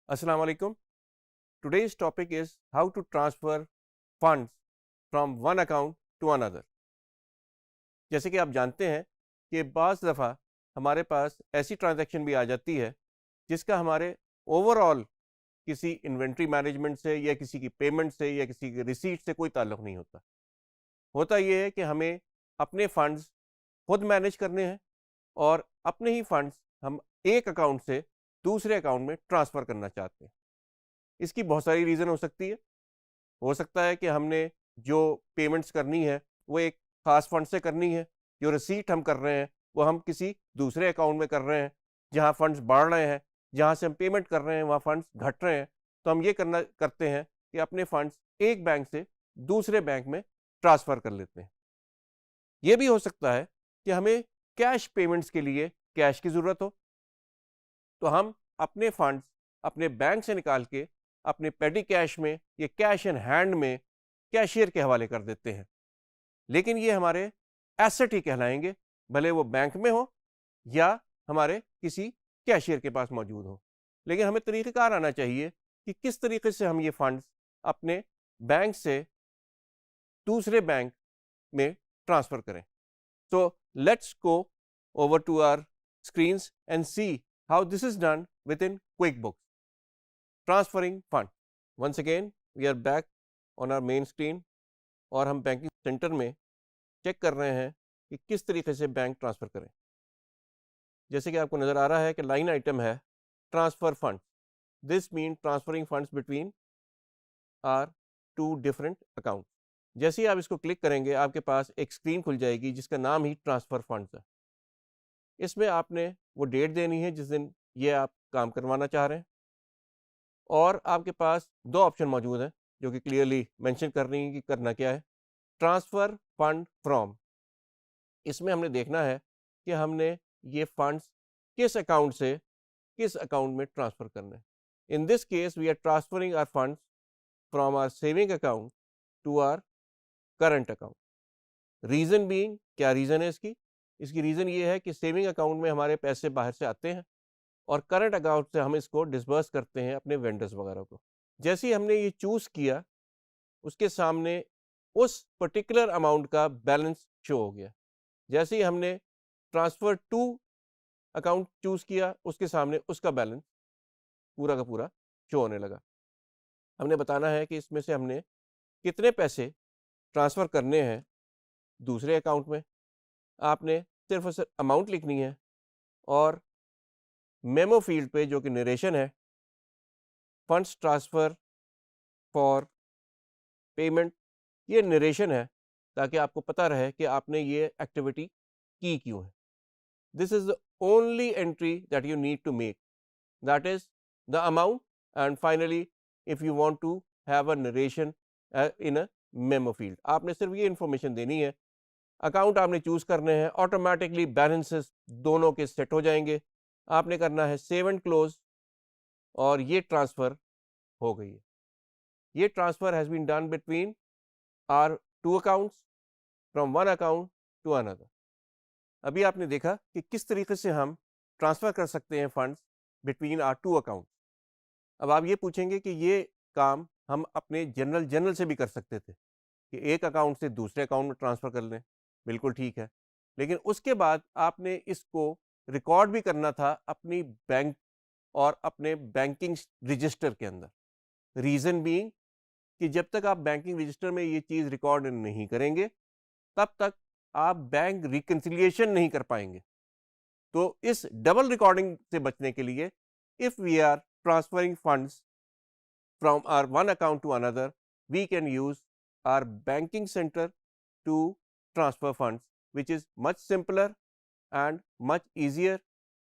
Assalamu alaikum. Today's topic is how to transfer funds from one account to another. जैसे कि आप जानते हैं कि बाज़ दफ़ा हमारे पास ऐसी ट्रांजैक्शन भी आ जाती है जिसका हमारे ओवरऑल किसी इन्वेंट्री मैनेजमेंट से या किसी की पेमेंट से या किसी की रिसीट से कोई ताल्लुक़ नहीं होता। होता ये है कि हमें अपने फंड्स खुद मैनेज करने हैं और अपने ही फंड्स हम एक अकाउंट से दूसरे अकाउंट में ट्रांसफ़र करना चाहते हैं। इसकी बहुत सारी रीज़न हो सकती है। हो सकता है कि हमने जो पेमेंट्स करनी है वो एक ख़ास फंड से करनी है, जो रिसीट हम कर रहे हैं वो हम किसी दूसरे अकाउंट में कर रहे हैं, जहाँ फंड्स बढ़ रहे हैं, जहाँ से हम पेमेंट कर रहे हैं वहाँ फंड्स घट रहे हैं, तो हम ये करते हैं कि अपने फंड्स एक बैंक से दूसरे बैंक में ट्रांसफ़र कर लेते हैं। ये भी हो सकता है कि हमें कैश पेमेंट्स के लिए कैश की ज़रूरत हो, तो हम अपने फंड्स अपने बैंक से निकाल के अपने पेटी कैश में या कैश इन हैंड में कैशियर के हवाले कर देते हैं। लेकिन ये हमारे एसेट ही कहलाएंगे, भले वो बैंक में हो या हमारे किसी कैशियर के पास मौजूद हो। लेकिन हमें तरीक़ेकार आना चाहिए कि किस तरीके से हम ये फंड्स अपने बैंक से दूसरे बैंक में ट्रांसफ़र करें। So let's go over to our screens and see how this is done within QuickBooks. Transferring fund. Once again, we are back on our main screen और हम बैंकिंग सेंटर में check कर रहे हैं कि किस तरीके से बैंक ट्रांसफ़र करें। जैसे कि आपको नज़र आ रहा है कि लाइन आइटम है transfer funds. This mean transferring funds between our two different accounts. जैसे ही आप इसको क्लिक करेंगे आपके पास एक स्क्रीन खुल जाएगी जिसका नाम ही ट्रांसफ़र फंड्स है। इसमें आपने वो डेट देनी है जिस दिन ये आप काम करवाना चाह रहे हैं और आपके पास दो ऑप्शन मौजूद हैं जो कि क्लियरली मेंशन कर रही हैं कि करना क्या है। ट्रांसफ़र फंड फ्रॉम, इसमें हमने देखना है कि हमने ये फंड्स किस अकाउंट से किस अकाउंट में ट्रांसफ़र करना है। In this case we are transferring our funds from our saving account to our current account. Reason being, क्या रीज़न है इसकी रीज़न ये है कि सेविंग अकाउंट में हमारे पैसे बाहर से आते हैं और करंट अकाउंट से हम इसको डिसबर्स करते हैं अपने वेंडर्स वगैरह को। जैसे ही हमने ये चूज़ किया उसके सामने उस पर्टिकुलर अमाउंट का बैलेंस शो हो गया। जैसे ही हमने ट्रांसफ़र टू अकाउंट चूज़ किया उसके सामने उसका बैलेंस पूरा का पूरा शो होने लगा। हमने बताना है कि इसमें से हमने कितने पैसे ट्रांसफ़र करने हैं दूसरे अकाउंट में। आपने सिर्फ और सिर्फ अमाउंट लिखनी है और मेमो फील्ड पे जो कि नरेशन है, फंड्स ट्रांसफ़र फॉर पेमेंट, ये नरेशन है ताकि आपको पता रहे कि आपने ये एक्टिविटी की क्यों है। This is the only entry that you need to make, that is the amount and finally if you want to have a narration in a memo field. आपने सिर्फ ये इन्फॉर्मेशन देनी है, अकाउंट आपने चूज़ करने हैं, ऑटोमेटिकली बैलेंसेस दोनों के सेट हो जाएंगे। आपने करना है सेव एंड क्लोज और ये ट्रांसफ़र हो गई है। ये transfer has been done between our two accounts from one account to another. अभी आपने देखा कि किस तरीके से हम ट्रांसफ़र कर सकते हैं funds between our two accounts. अब आप ये पूछेंगे कि ये काम हम अपने जनरल से भी कर सकते थे कि एक अकाउंट से दूसरे अकाउंट में ट्रांसफ़र कर लें, बिल्कुल ठीक है। लेकिन उसके बाद आपने इसको रिकॉर्ड भी करना था अपनी बैंक और अपने बैंकिंग रजिस्टर के अंदर। रीज़न बीइंग कि जब तक आप बैंकिंग रजिस्टर में ये चीज़ रिकॉर्ड नहीं करेंगे तब तक आप बैंक रिकन्सिलिएशन नहीं कर पाएंगे। तो इस डबल रिकॉर्डिंग से बचने के लिए if we are transferring funds from our one account to another, we can use our banking center to transfer funds, which is much simpler and much easier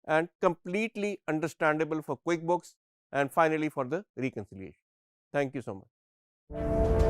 and completely understandable for QuickBooks and finally for the reconciliation. Thank you so much.